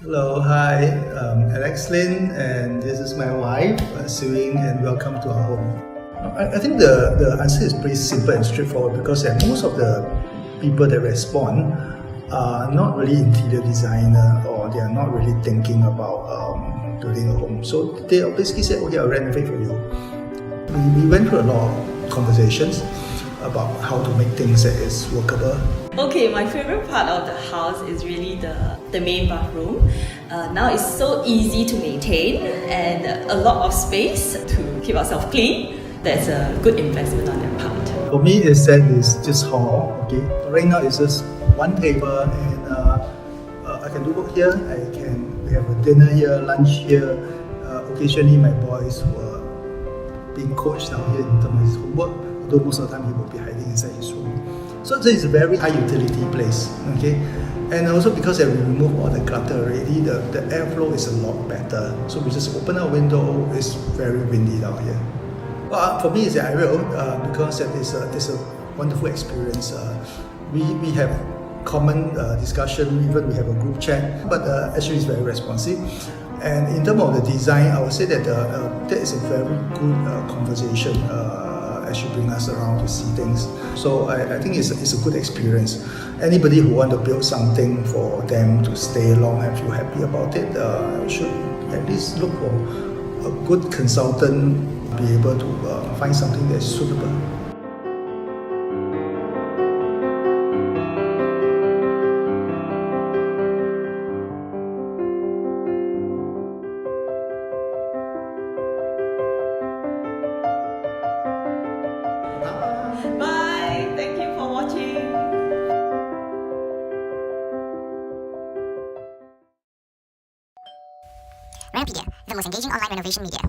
Hello, hi, Alex Lin, and this is my wife, Suing, and welcome to our home. I think the answer is pretty simple and straightforward because most of the people that respond are not really interior designer or they are not really thinking about building a home. So they basically say, okay, I'll renovate for you. We went through a lot of conversations about how to make things that is workable. Okay, my favorite part of the house is really the main bathroom. Now it's so easy to maintain and a lot of space to keep ourselves clean. That's a good investment on their part. For me, it's just hall. Okay, right now it's just one table, and I can do work here. We have a dinner here, lunch here. Occasionally, my boys were being coached down here in terms of his homework. Although most of the time he will be hiding inside his room. So this is a very high utility place. Okay, and also because we remove all the clutter already, the airflow is a lot better. So we just open our window. It's very windy down here. Well, for me, I will because there's a wonderful experience. We have common discussion, even we have a group chat, but actually it's very responsive. And in terms of the design, I would say that that is a very good conversation as you bring us around to see things. So I think it's a good experience. Anybody who want to build something for them to stay long and feel happy about it should at least look for a good consultant, be able to find something that's suitable. Bye! Thank you for watching. Renopedia, the most engaging online renovation media.